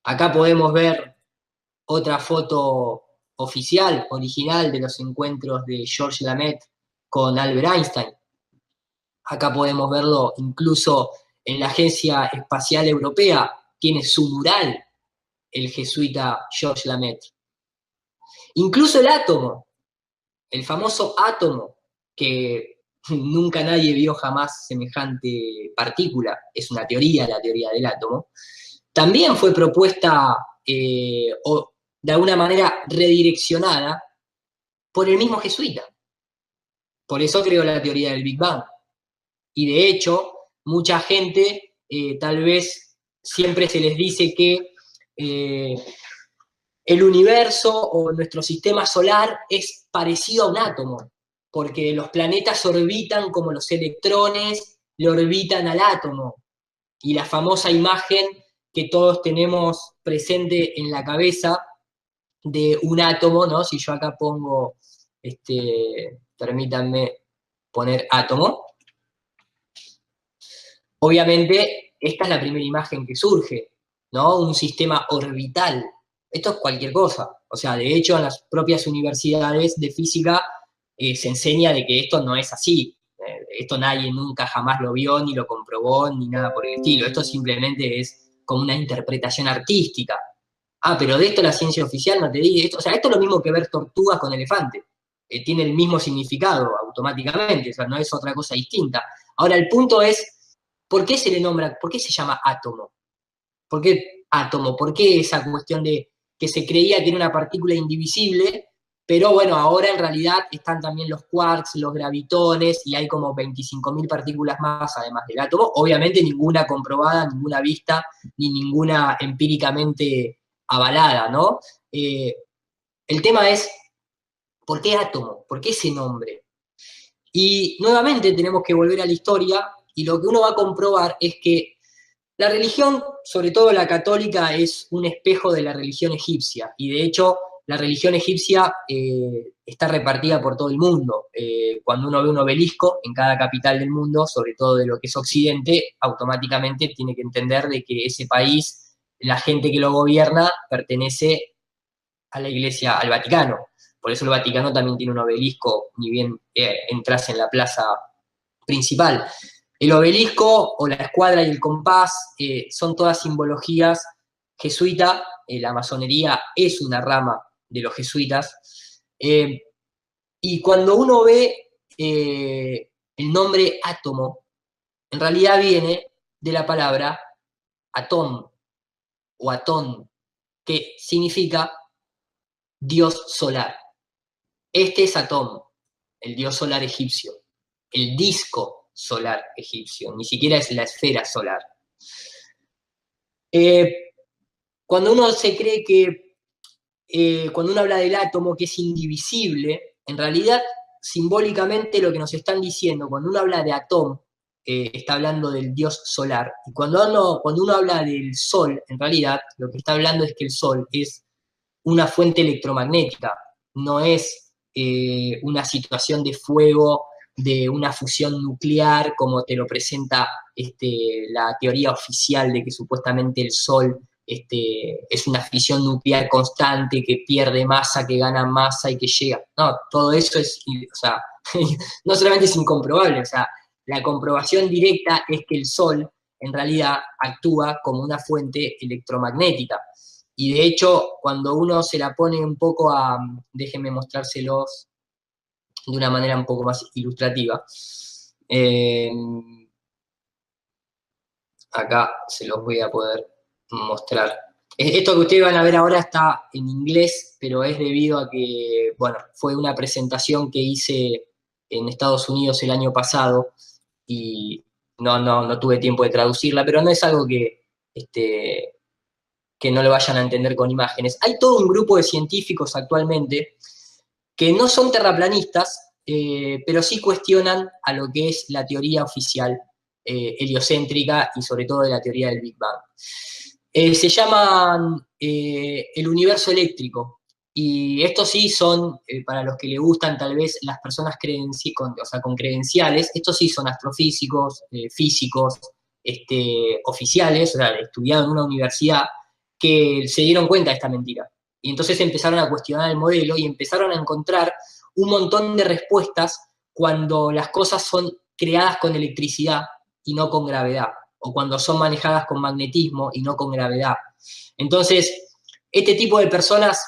Acá podemos ver otra foto oficial, original, de los encuentros de Georges Lemaître con Albert Einstein. Acá podemos verlo incluso en la Agencia Espacial Europea, tiene su mural el jesuita Georges Lemaître. Incluso el átomo, el famoso átomo, que nunca nadie vio jamás semejante partícula, es una teoría, la teoría del átomo, también fue propuesta o de alguna manera redireccionada por el mismo jesuita. Por eso creó la teoría del Big Bang. Y de hecho, mucha gente tal vez siempre se les dice que el universo o nuestro sistema solar es parecido a un átomo, porque los planetas orbitan como los electrones le orbitan al átomo. Y la famosa imagen que todos tenemos presente en la cabeza de un átomo, ¿no? Si yo acá pongo, permítanme poner átomo, obviamente esta es la primera imagen que surge, ¿no? Un sistema orbital. Esto es cualquier cosa. O sea, de hecho, en las propias universidades de física se enseña de que esto no es así. Esto nadie nunca jamás lo vio, ni lo comprobó, ni nada por el estilo. Esto simplemente es como una interpretación artística. Ah, pero de esto la ciencia oficial no te dice esto. O sea, esto es lo mismo que ver tortugas con elefantes. Tiene el mismo significado automáticamente, o sea, no es otra cosa distinta. Ahora, el punto es, ¿por qué se le nombra, por qué se llama átomo? ¿Por qué átomo? ¿Por qué esa cuestión de que se creía que era una partícula indivisible, pero bueno, ahora en realidad están también los quarks, los gravitones, y hay como 25.000 partículas más además del átomo? Obviamente ninguna comprobada, ninguna vista, ni ninguna empíricamente avalada, ¿no? El tema es, ¿por qué átomo? ¿Por qué ese nombre? Y nuevamente tenemos que volver a la historia, y lo que uno va a comprobar es que la religión, sobre todo la católica, es un espejo de la religión egipcia, y de hecho la religión egipcia está repartida por todo el mundo. Cuando uno ve un obelisco en cada capital del mundo, sobre todo de lo que es Occidente, automáticamente tiene que entender de que ese país, la gente que lo gobierna, pertenece a la Iglesia, al Vaticano. Por eso el Vaticano también tiene un obelisco, ni bien entras en la plaza principal. El obelisco o la escuadra y el compás son todas simbologías jesuita. La masonería es una rama de los jesuitas. Y cuando uno ve el nombre átomo, en realidad viene de la palabra atón o atón, que significa dios solar. Este es Atón, el dios solar egipcio, el disco solar egipcio, ni siquiera es la esfera solar. Cuando uno se cree que, cuando uno habla del átomo que es indivisible, en realidad simbólicamente lo que nos están diciendo, cuando uno habla de Atón, está hablando del dios solar, y cuando uno habla del sol, en realidad lo que está hablando es que el sol es una fuente electromagnética, no es una situación de fuego, de una fusión nuclear, como te lo presenta la teoría oficial de que supuestamente el Sol es una fisión nuclear constante, que pierde masa, que gana masa y que llega. No, todo eso es, o sea, no solamente es incomprobable, o sea, la comprobación directa es que el Sol en realidad actúa como una fuente electromagnética. Y de hecho, cuando uno se la pone un poco a, déjenme mostrárselos de una manera un poco más ilustrativa, acá se los voy a poder mostrar. Esto que ustedes van a ver ahora está en inglés, pero es debido a que, bueno, fue una presentación que hice en Estados Unidos el año pasado y no tuve tiempo de traducirla, pero no es algo que no lo vayan a entender con imágenes. Hay todo un grupo de científicos actualmente que no son terraplanistas, pero sí cuestionan a lo que es la teoría oficial heliocéntrica y sobre todo de la teoría del Big Bang. Se llaman el universo eléctrico, y estos sí son, para los que le gustan tal vez las personas con credenciales, estos sí son astrofísicos, físicos, oficiales, o sea, estudiados en una universidad, que se dieron cuenta de esta mentira. Y entonces empezaron a cuestionar el modelo y empezaron a encontrar un montón de respuestas cuando las cosas son creadas con electricidad y no con gravedad, o cuando son manejadas con magnetismo y no con gravedad. Entonces, este tipo de personas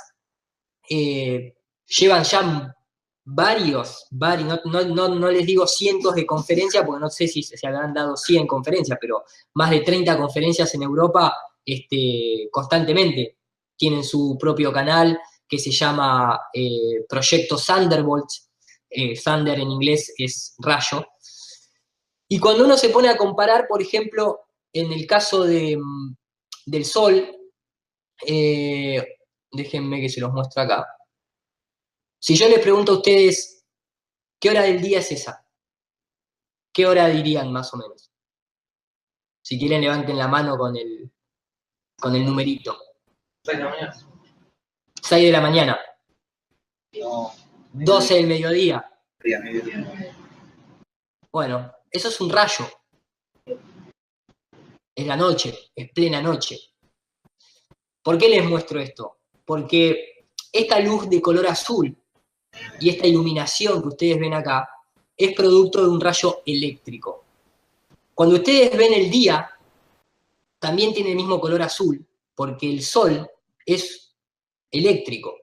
llevan ya varios, no les digo cientos de conferencias, porque no sé si se habrán dado 100 conferencias, pero más de 30 conferencias en Europa constantemente. Tienen su propio canal que se llama Proyecto Thunderbolt. Thunder en inglés es rayo. Y cuando uno se pone a comparar, por ejemplo, en el caso del Sol, déjenme que se los muestre acá. Si yo les pregunto a ustedes, ¿qué hora del día es esa? ¿Qué hora dirían más o menos? Si quieren, levanten la mano con el numerito. 6 de la mañana. 6 de la mañana. No. 12 del mediodía. Mediodía. Bueno, eso es un rayo. Es la noche, es plena noche. ¿Por qué les muestro esto? Porque esta luz de color azul y esta iluminación que ustedes ven acá es producto de un rayo eléctrico. Cuando ustedes ven el día, también tiene el mismo color azul, porque el sol es eléctrico,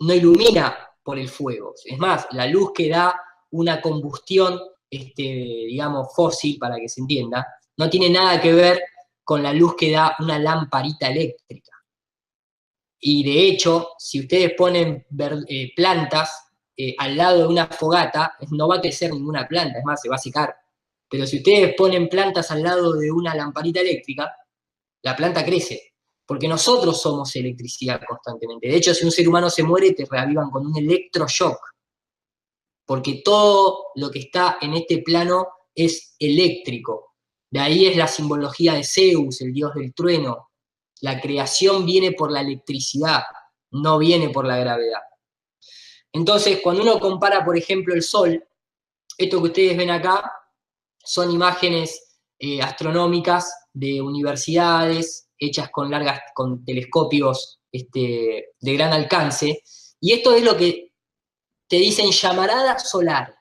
no ilumina por el fuego. Es más, la luz que da una combustión, digamos, fósil, para que se entienda, no tiene nada que ver con la luz que da una lamparita eléctrica. Y de hecho, si ustedes ponen plantas al lado de una fogata, no va a crecer ninguna planta, es más, se va a secar. Pero si ustedes ponen plantas al lado de una lamparita eléctrica, la planta crece, porque nosotros somos electricidad constantemente. De hecho, si un ser humano se muere, te reavivan con un electroshock, porque todo lo que está en este plano es eléctrico. De ahí es la simbología de Zeus, el dios del trueno. La creación viene por la electricidad, no viene por la gravedad. Entonces, cuando uno compara, por ejemplo, el Sol, esto que ustedes ven acá son imágenes astronómicas de universidades hechas con telescopios de gran alcance, y esto es lo que te dicen llamarada solar.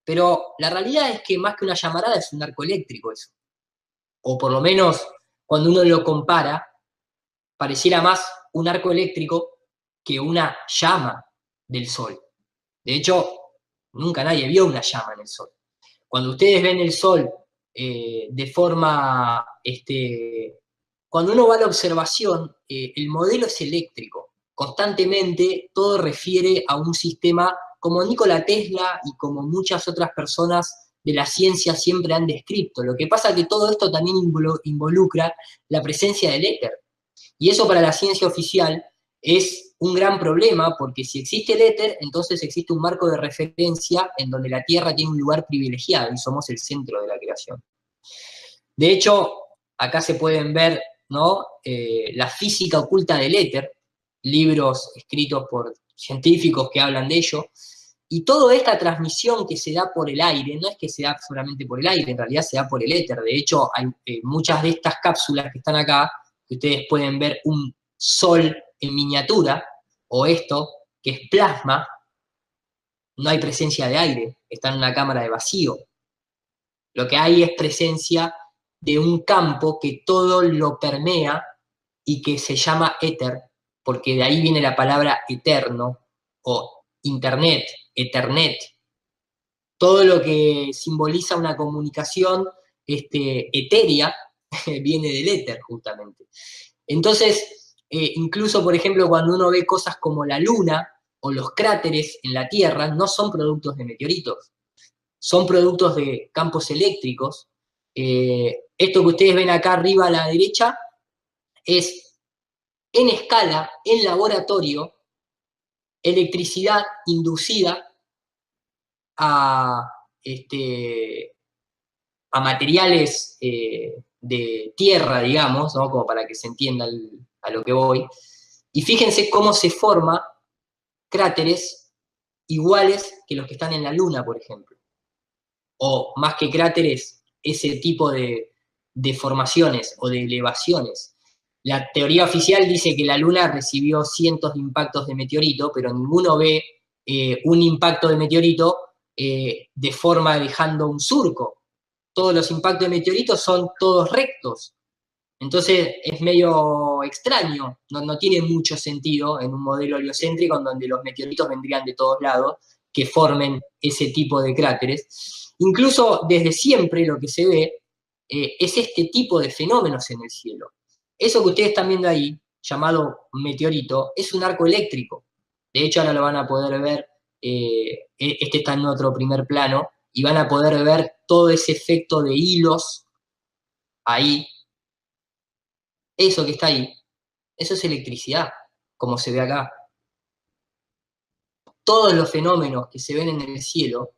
Pero la realidad es que más que una llamarada es un arco eléctrico eso. O por lo menos cuando uno lo compara, pareciera más un arco eléctrico que una llama del Sol. De hecho, nunca nadie vio una llama en el Sol. Cuando ustedes ven el Sol de forma, cuando uno va a la observación, el modelo es eléctrico. Constantemente todo refiere a un sistema como Nikola Tesla y como muchas otras personas de la ciencia siempre han descrito. Lo que pasa es que todo esto también involucra la presencia del éter. Y eso para la ciencia oficial es un gran problema, porque si existe el éter, entonces existe un marco de referencia en donde la Tierra tiene un lugar privilegiado y somos el centro de la creación. De hecho, acá se pueden ver, ¿no?, la física oculta del éter, libros escritos por científicos que hablan de ello, y toda esta transmisión que se da por el aire, no es que se da solamente por el aire, en realidad se da por el éter. De hecho, hay muchas de estas cápsulas que están acá, que ustedes pueden ver un sol en miniatura, o esto, que es plasma, no hay presencia de aire, está en una cámara de vacío. Lo que hay es presencia de un campo que todo lo permea y que se llama éter, porque de ahí viene la palabra eterno, o internet, ethernet. Todo lo que simboliza una comunicación etérea viene del éter, justamente. Entonces, incluso, por ejemplo, cuando uno ve cosas como la Luna o los cráteres en la Tierra, no son productos de meteoritos, son productos de campos eléctricos. Esto que ustedes ven acá arriba a la derecha es, en escala, en laboratorio, electricidad inducida a, a materiales de tierra, digamos, ¿no?, como para que se entienda a lo que voy. Y fíjense cómo se forman cráteres iguales que los que están en la Luna, por ejemplo. O más que cráteres, ese tipo de formaciones o de elevaciones. La teoría oficial dice que la Luna recibió cientos de impactos de meteorito, pero ninguno ve un impacto de meteorito de forma dejando un surco. Todos los impactos de meteoritos son todos rectos. Entonces es medio extraño, no tiene mucho sentido en un modelo heliocéntrico en donde los meteoritos vendrían de todos lados, que formen ese tipo de cráteres. Incluso desde siempre lo que se ve es este tipo de fenómenos en el cielo. Eso que ustedes están viendo ahí, llamado meteorito, es un arco eléctrico. De hecho, ahora lo van a poder ver, este está en otro primer plano, y van a poder ver todo ese efecto de hilos ahí. Eso que está ahí, eso es electricidad, como se ve acá. Todos los fenómenos que se ven en el cielo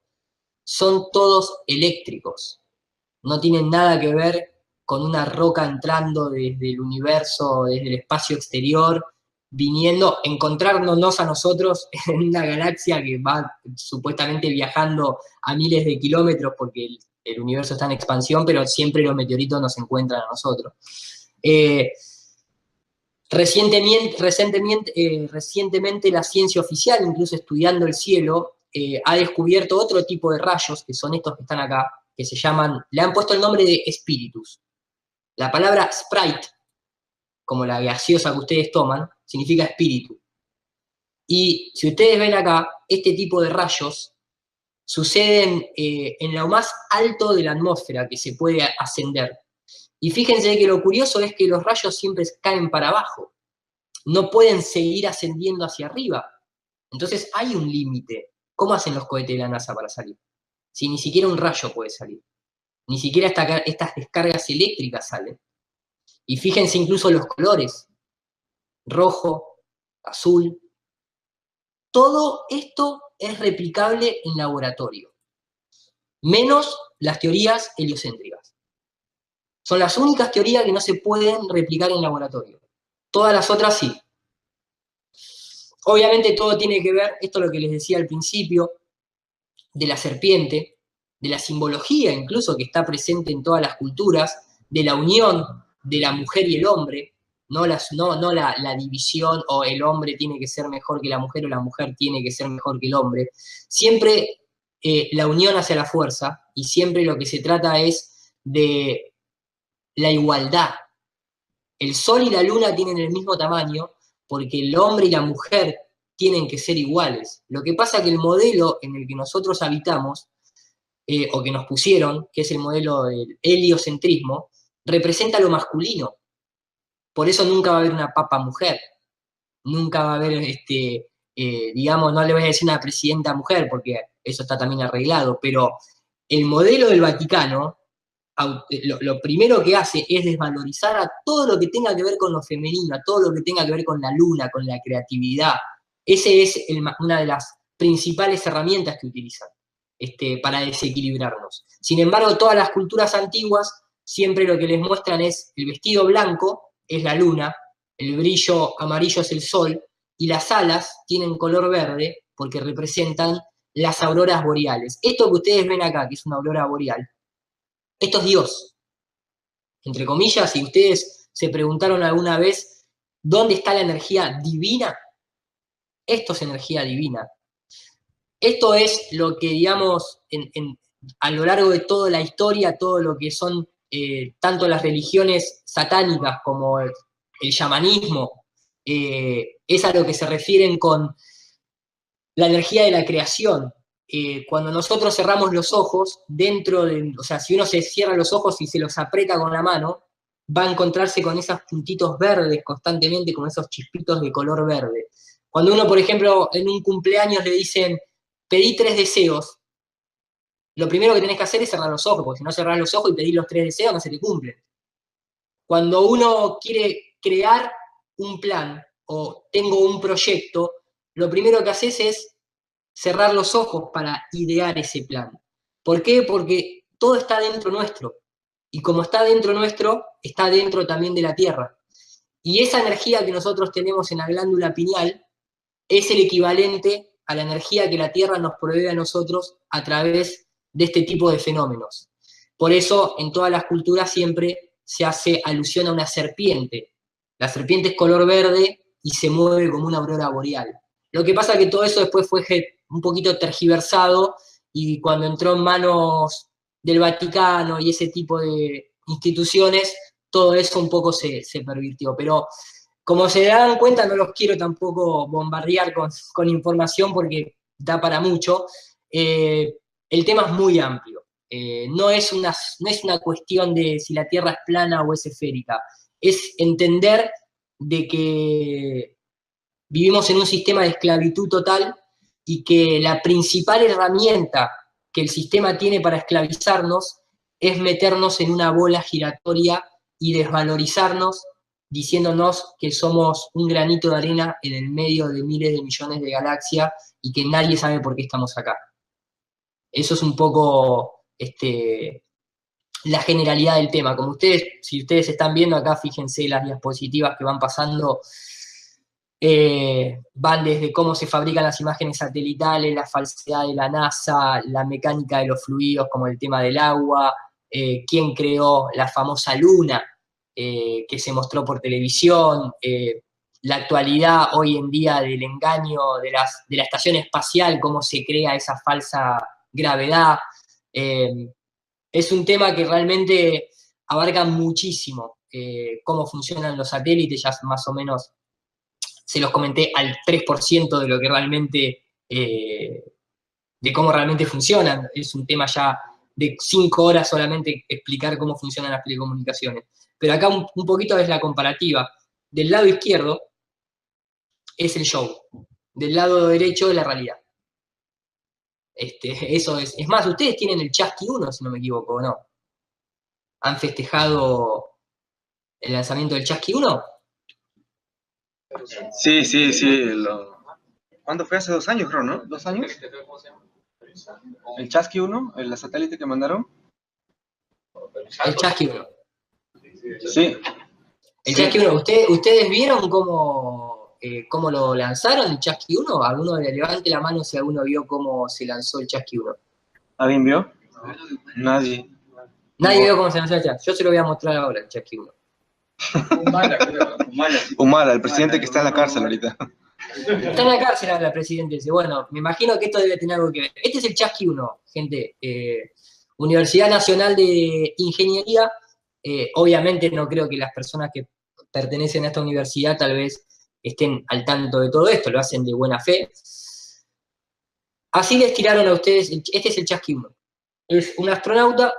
son todos eléctricos. No tienen nada que ver con una roca entrando desde el universo, desde el espacio exterior, viniendo, encontrándonos a nosotros en una galaxia que va supuestamente viajando a miles de kilómetros porque el universo está en expansión, pero siempre los meteoritos nos encuentran a nosotros. Recientemente la ciencia oficial, incluso estudiando el cielo, ha descubierto otro tipo de rayos, que son estos que están acá, que se llaman, le han puesto el nombre de espíritus. La palabra Sprite, como la gaseosa que ustedes toman, significa espíritu. Y si ustedes ven acá, este tipo de rayos suceden en lo más alto de la atmósfera que se puede ascender. Y fíjense que lo curioso es que los rayos siempre caen para abajo. No pueden seguir ascendiendo hacia arriba. Entonces hay un límite. ¿Cómo hacen los cohetes de la NASA para salir? Si ni siquiera un rayo puede salir. Ni siquiera estas descargas eléctricas salen. Y fíjense incluso los colores. Rojo, azul. Todo esto es replicable en laboratorio. Menos las teorías heliocéntricas. Son las únicas teorías que no se pueden replicar en laboratorio. Todas las otras sí. Obviamente todo tiene que ver, esto es lo que les decía al principio, de la serpiente, de la simbología incluso que está presente en todas las culturas, de la unión de la mujer y el hombre, no la división o el hombre tiene que ser mejor que la mujer o la mujer tiene que ser mejor que el hombre. Siempre la unión hacia la fuerza y siempre lo que se trata es de la igualdad. El sol y la luna tienen el mismo tamaño porque el hombre y la mujer tienen que ser iguales. Lo que pasa es que el modelo en el que nosotros habitamos, o que nos pusieron, que es el modelo del heliocentrismo, representa lo masculino. Por eso nunca va a haber una papa mujer. Nunca va a haber, digamos, no le voy a decir una presidenta mujer, porque eso está también arreglado, pero el modelo del Vaticano, lo primero que hace es desvalorizar a todo lo que tenga que ver con lo femenino, a todo lo que tenga que ver con la luna, con la creatividad. Esa es una de las principales herramientas que utilizan para desequilibrarnos. Sin embargo, todas las culturas antiguas siempre lo que les muestran es el vestido blanco, es la luna, el brillo amarillo es el sol, y las alas tienen color verde porque representan las auroras boreales. Esto que ustedes ven acá, que es una aurora boreal, esto es Dios, entre comillas, si ustedes se preguntaron alguna vez dónde está la energía divina, esto es energía divina. Esto es lo que, digamos, a lo largo de toda la historia, todo lo que son tanto las religiones satánicas como el chamanismo, es a lo que se refieren con la energía de la creación. Cuando nosotros cerramos los ojos, o sea, si uno se cierra los ojos y se los aprieta con la mano, va a encontrarse con esos puntitos verdes constantemente, con esos chispitos de color verde. Cuando uno, por ejemplo, en un cumpleaños le dicen, pedí 3 deseos, lo primero que tenés que hacer es cerrar los ojos, porque si no cerrás los ojos y pedís los 3 deseos, no se te cumplen. Cuando uno quiere crear un plan o tengo un proyecto, lo primero que haces es cerrar los ojos para idear ese plan. ¿Por qué? Porque todo está dentro nuestro. Y como está dentro nuestro, está dentro también de la Tierra. Y esa energía que nosotros tenemos en la glándula pineal es el equivalente a la energía que la Tierra nos provee a nosotros a través de este tipo de fenómenos. Por eso, en todas las culturas siempre se hace alusión a una serpiente. La serpiente es color verde y se mueve como una aurora boreal. Lo que pasa es que todo eso después fue un poquito tergiversado y cuando entró en manos del Vaticano y ese tipo de instituciones, todo eso un poco se pervirtió. Pero como se dan cuenta, no los quiero tampoco bombardear con información porque da para mucho. El tema es muy amplio. No es una cuestión de si la Tierra es plana o es esférica. Es entender de que vivimos en un sistema de esclavitud total y que la principal herramienta que el sistema tiene para esclavizarnos es meternos en una bola giratoria y desvalorizarnos diciéndonos que somos un granito de arena en el medio de miles de millones de galaxias y que nadie sabe por qué estamos acá. Eso es un poco la generalidad del tema. Como ustedes, si ustedes están viendo acá, fíjense las diapositivas que van pasando, van desde cómo se fabrican las imágenes satelitales, la falsedad de la NASA, la mecánica de los fluidos como el tema del agua, quién creó la famosa luna que se mostró por televisión, la actualidad hoy en día del engaño de la estación espacial, cómo se crea esa falsa gravedad. Es un tema que realmente abarca muchísimo cómo funcionan los satélites, ya más o menos se los comenté al 3% de lo que realmente, de cómo realmente funcionan. Es un tema ya de 5 horas solamente explicar cómo funcionan las telecomunicaciones. Pero acá un poquito es la comparativa. Del lado izquierdo es el show, del lado derecho es la realidad. Eso es. Es más, ustedes tienen el Chasqui 1, si no me equivoco, ¿no? ¿Han festejado el lanzamiento del Chasqui 1? Sí, sí, sí. ¿Cuándo fue? Hace 2 años, creo, ¿no? ¿2 años? ¿El Chasqui 1? ¿El satélite que mandaron? El Chasqui 1. Sí. El Chasqui 1, ¿ustedes vieron cómo lo lanzaron el Chasqui 1? ¿Alguno levante la mano si alguno vio cómo se lanzó el Chasqui 1? ¿Alguien vio? Nadie. Nadie vio cómo se lanzó el Chasqui. Yo se lo voy a mostrar ahora, el Chasqui 1. Humala, el presidente que está en la cárcel ahorita. Está en la cárcel ahora el presidente. Bueno, me imagino que esto debe tener algo que ver. Este es el Chasqui 1, gente. Universidad Nacional de Ingeniería. Obviamente no creo que las personas que pertenecen a esta universidad tal vez estén al tanto de todo esto, lo hacen de buena fe. Así les tiraron a ustedes, este es el Chasqui 1. Es un astronauta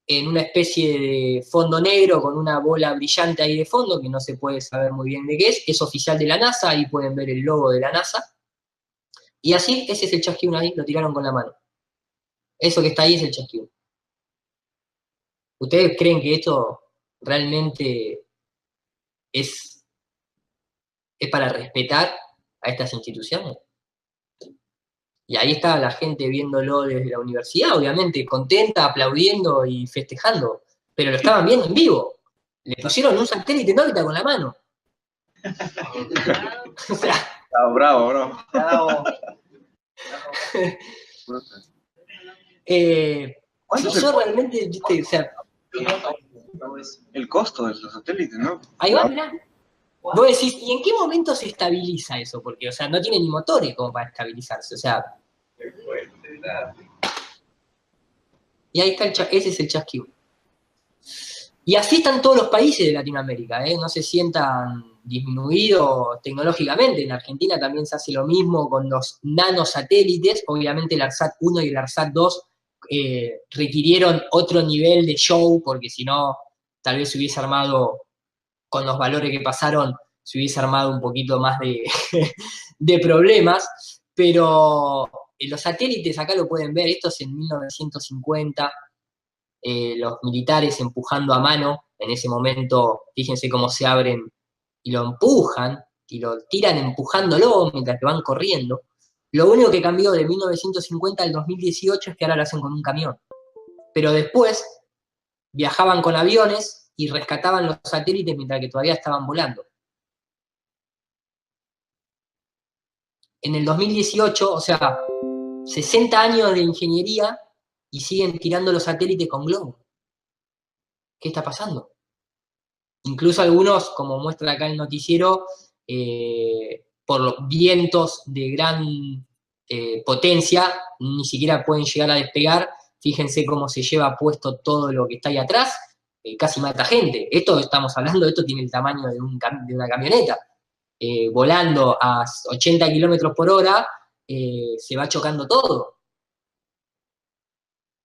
en una especie de fondo negro con una bola brillante ahí de fondo, que no se puede saber muy bien de qué es oficial de la NASA, ahí pueden ver el logo de la NASA. Y así, ese es el Chasqui 1 ahí, lo tiraron con la mano. Eso que está ahí es el Chasqui 1. ¿Ustedes creen que esto realmente es para respetar a estas instituciones? Y ahí estaba la gente viéndolo desde la universidad, obviamente, contenta, aplaudiendo y festejando. Pero lo estaban viendo en vivo. Le pusieron un satélite en órbita con la mano. O sea, Bravo, bravo. si yo realmente, viste, o sea, El costo de los satélites, ¿no? ahí va, mirá. Vos decís, ¿y en qué momento se estabiliza eso? Porque, o sea, no tiene ni motores como para estabilizarse. O sea. Y ahí está ese es el Chasqui 1. Y así están todos los países de Latinoamérica, no se sientan disminuidos tecnológicamente. En Argentina también se hace lo mismo con los nanosatélites. Obviamente el ARSAT 1 y el ARSAT 2 requirieron otro nivel de show, porque si no, tal vez se hubiese armado, con los valores que pasaron, se hubiese armado un poquito más de problemas. Pero los satélites, acá lo pueden ver, esto es en 1950, los militares empujando a mano, en ese momento, fíjense cómo se abren y lo empujan, y lo tiran empujándolo mientras que van corriendo. Lo único que cambió de 1950 al 2018 es que ahora lo hacen con un camión. Pero después viajaban con aviones y rescataban los satélites mientras que todavía estaban volando. En el 2018, o sea, 60 años de ingeniería y siguen tirando los satélites con globos. ¿Qué está pasando? Incluso algunos, como muestra acá el noticiero, por los vientos de gran potencia, ni siquiera pueden llegar a despegar. Fíjense cómo se lleva puesto todo lo que está ahí atrás, casi mata gente. Esto estamos hablando, esto tiene el tamaño de una camioneta. Volando a 80 kilómetros por hora, se va chocando todo.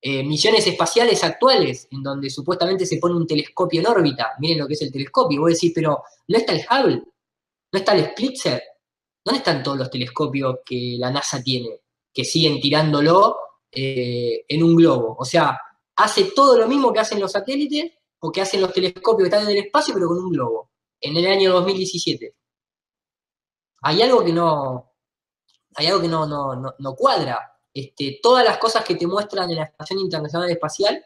Misiones espaciales actuales, en donde supuestamente se pone un telescopio en órbita. Miren lo que es el telescopio. Vos decís, pero ¿no está el Hubble? ¿No está el Spitzer? ¿Dónde están todos los telescopios que la NASA tiene? Que siguen tirándolo en un globo. O sea, hace todo lo mismo que hacen los satélites o que hacen los telescopios que están en el espacio, pero con un globo. En el año 2017. Hay algo que no cuadra. Todas las cosas que te muestran en la Estación Internacional Espacial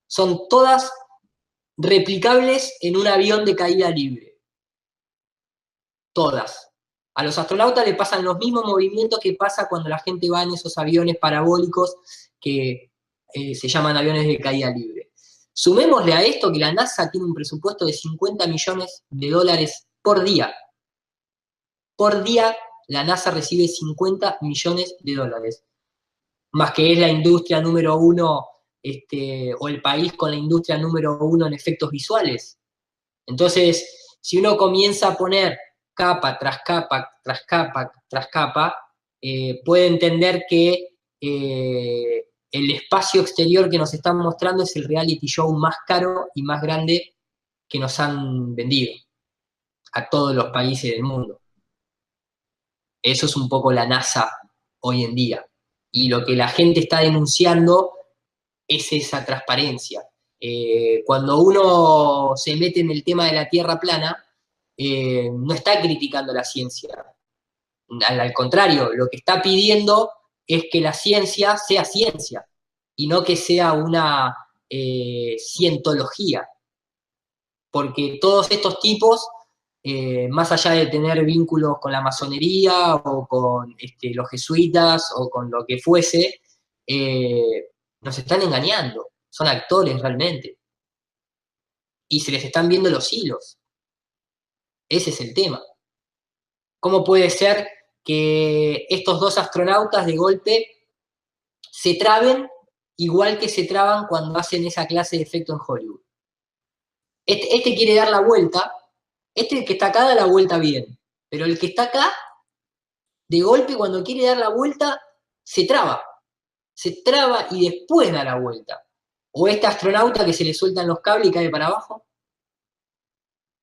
son todas replicables en un avión de caída libre. Todas. A los astronautas les pasan los mismos movimientos que pasa cuando la gente va en esos aviones parabólicos que se llaman aviones de caída libre. Sumémosle a esto que la NASA tiene un presupuesto de 50 millones de dólares por día. Por día la NASA recibe 50 millones de dólares. Más que es la industria número uno, o el país con la industria número uno en efectos visuales. Entonces, si uno comienza a poner capa tras capa, tras capa, tras capa, puede entender que el espacio exterior que nos están mostrando es el reality show más caro y más grande que nos han vendido a todos los países del mundo. Eso es un poco la NASA hoy en día. Y lo que la gente está denunciando es esa transparencia. Cuando uno se mete en el tema de la Tierra plana, no está criticando la ciencia. Al contrario, lo que está pidiendo es que la ciencia sea ciencia y no que sea una cientología. Porque todos estos tipos, más allá de tener vínculos con la masonería o con los jesuitas o con lo que fuese, nos están engañando, son actores realmente. Y se les están viendo los hilos. Ese es el tema. ¿Cómo puede ser que estos dos astronautas de golpe se traben igual que se traban cuando hacen esa clase de efecto en Hollywood? Este quiere dar la vuelta, el que está acá da la vuelta bien, pero el que está acá, de golpe cuando quiere dar la vuelta, se traba y después da la vuelta. O este astronauta que se le sueltan los cables y cae para abajo.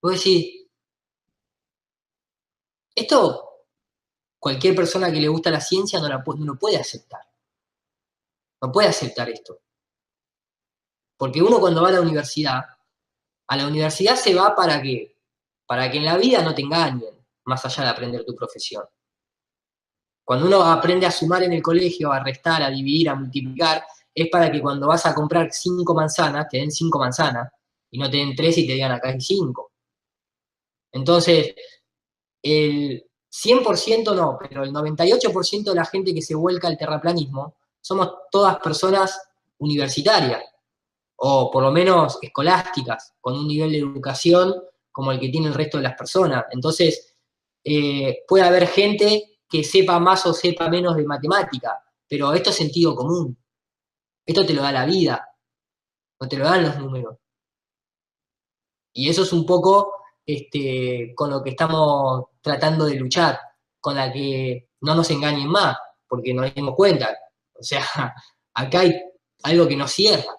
Vos decís, esto cualquier persona que le gusta la ciencia no lo puede aceptar. No puede aceptar esto. Porque uno cuando va a la universidad se va ¿para qué? Para que en la vida no te engañen, más allá de aprender tu profesión. Cuando uno aprende a sumar en el colegio, a restar, a dividir, a multiplicar, es para que cuando vas a comprar 5 manzanas, te den 5 manzanas, y no te den 3 y te digan acá hay 5. Entonces, el 100% no, pero el 98% de la gente que se vuelca al terraplanismo somos todas personas universitarias, o por lo menos escolásticas, con un nivel de educación como el que tiene el resto de las personas. Entonces, puede haber gente que sepa más o sepa menos de matemática, pero esto es sentido común. Esto te lo da la vida, no te lo dan los números. Y eso es un poco con lo que estamos tratando de luchar, con la que no nos engañen más, porque nos dimos cuenta. O sea, acá hay algo que nos cierra.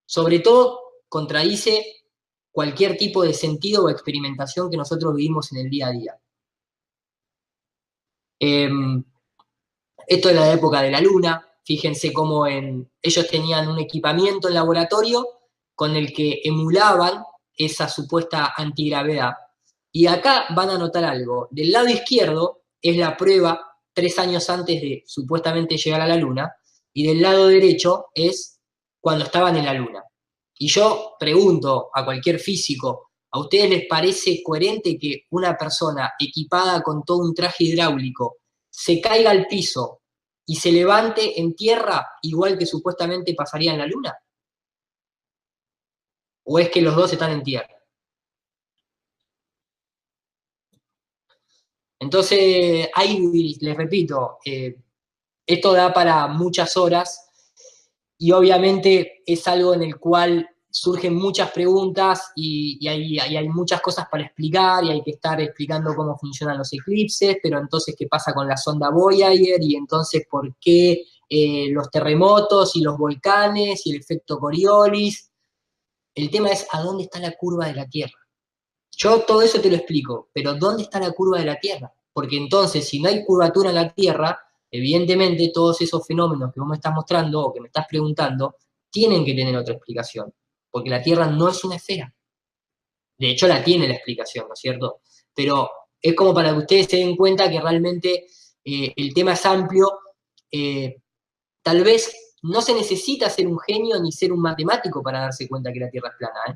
Sobre todo, contradice cualquier tipo de sentido o experimentación que nosotros vivimos en el día a día. Esto es la época de la Luna. Fíjense cómo ellos tenían un equipamiento en laboratorio con el que emulaban esa supuesta antigravedad. Y acá van a notar algo. Del lado izquierdo es la prueba 3 años antes de supuestamente llegar a la Luna, y del lado derecho es cuando estaban en la Luna. Y yo pregunto a cualquier físico, ¿a ustedes les parece coherente que una persona equipada con todo un traje hidráulico se caiga al piso y se levante en tierra igual que supuestamente pasaría en la Luna? ¿O es que los dos están en tierra? Entonces, ahí les repito, esto da para muchas horas y obviamente es algo en el cual surgen muchas preguntas y hay muchas cosas para explicar y hay que estar explicando cómo funcionan los eclipses, pero entonces qué pasa con la sonda Voyager y entonces por qué los terremotos y los volcanes y el efecto Coriolis. El tema es a dónde está la curva de la Tierra. Yo todo eso te lo explico, pero ¿dónde está la curva de la Tierra? Porque entonces, si no hay curvatura en la Tierra, evidentemente todos esos fenómenos que vos me estás mostrando o que me estás preguntando, tienen que tener otra explicación, porque la Tierra no es una esfera. De hecho, la tiene la explicación, ¿no es cierto? Pero es como para que ustedes se den cuenta que realmente el tema es amplio. Tal vez no se necesita ser un genio ni ser un matemático para darse cuenta que la Tierra es plana, ¿eh?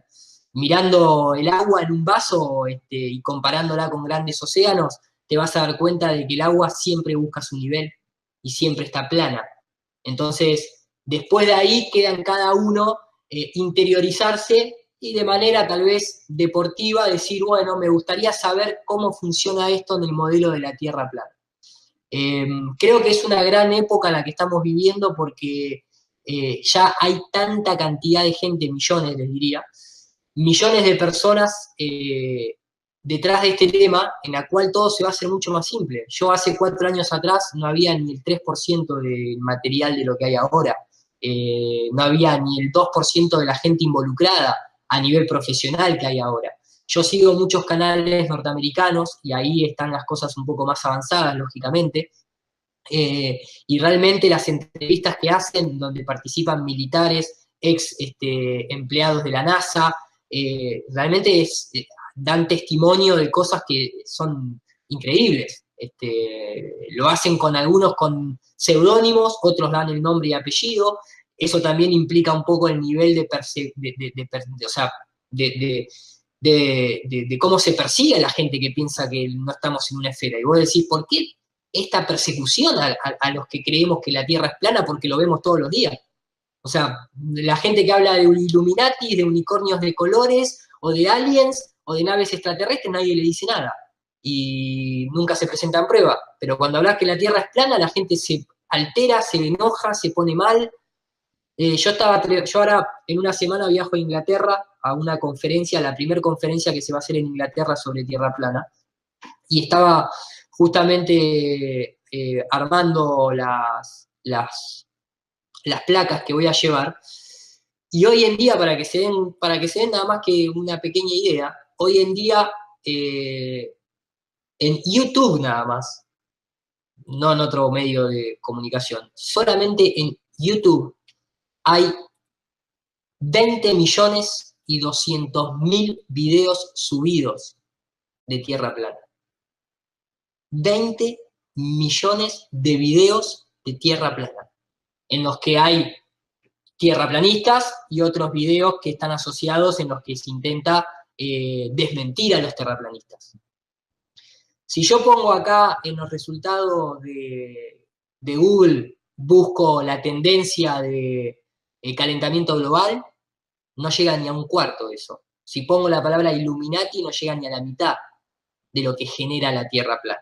Mirando el agua en un vaso y comparándola con grandes océanos, te vas a dar cuenta de que el agua siempre busca su nivel y siempre está plana. Entonces, después de ahí queda en cada uno interiorizarse y de manera tal vez deportiva decir, bueno, me gustaría saber cómo funciona esto en el modelo de la Tierra plana. Creo que es una gran época la que estamos viviendo porque ya hay tanta cantidad de gente, millones les diría, millones de personas detrás de este tema, en la cual todo se va a hacer mucho más simple. Yo hace 4 años atrás no había ni el 3% del material de lo que hay ahora, no había ni el 2% de la gente involucrada a nivel profesional que hay ahora. Yo sigo muchos canales norteamericanos y ahí están las cosas un poco más avanzadas, lógicamente, y realmente las entrevistas que hacen, donde participan militares, ex empleados de la NASA, realmente dan testimonio de cosas que son increíbles. Lo hacen con algunos con seudónimos, otros dan el nombre y apellido. Eso también implica un poco el nivel de cómo se persigue a la gente que piensa que no estamos en una esfera. Y vos decís, ¿por qué esta persecución a los que creemos que la Tierra es plana? Porque lo vemos todos los días. O sea, la gente que habla de Illuminati, de unicornios de colores, o de aliens, o de naves extraterrestres, nadie le dice nada. Y nunca se presenta en prueba. Pero cuando hablas que la Tierra es plana, la gente se altera, se enoja, se pone mal. Yo ahora en una semana viajo a Inglaterra a una conferencia, la primera conferencia que se va a hacer en Inglaterra sobre Tierra plana, y estaba justamente armando las placas que voy a llevar, y hoy en día, para que se den nada más que una pequeña idea, hoy en día en YouTube nada más, no en otro medio de comunicación, solamente en YouTube hay 20.200.000 videos subidos de Tierra plana. 20 millones de videos de Tierra plana, en los que hay tierraplanistas y otros videos que están asociados en los que se intenta desmentir a los terraplanistas. Si yo pongo acá en los resultados de Google, busco la tendencia de calentamiento global, no llega ni a un cuarto de eso. Si pongo la palabra Illuminati, no llega ni a la mitad de lo que genera la Tierra plana.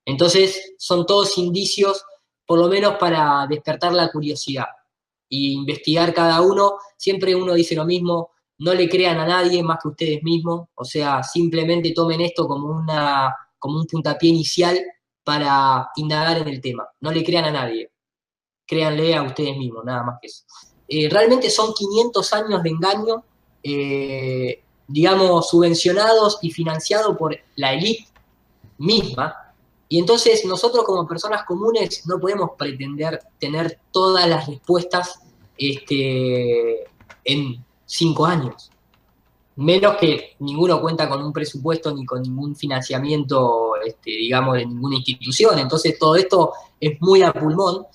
Entonces, son todos indicios, por lo menos para despertar la curiosidad e investigar cada uno. Siempre uno dice lo mismo, no le crean a nadie más que ustedes mismos, o sea, simplemente tomen esto como un puntapié inicial para indagar en el tema. No le crean a nadie, créanle a ustedes mismos, nada más que eso. Realmente son 500 años de engaño, digamos, subvencionados y financiados por la élite misma, y entonces nosotros como personas comunes no podemos pretender tener todas las respuestas en 5 años. Menos que ninguno cuenta con un presupuesto ni con ningún financiamiento, digamos, de ninguna institución. Entonces todo esto es muy a pulmón.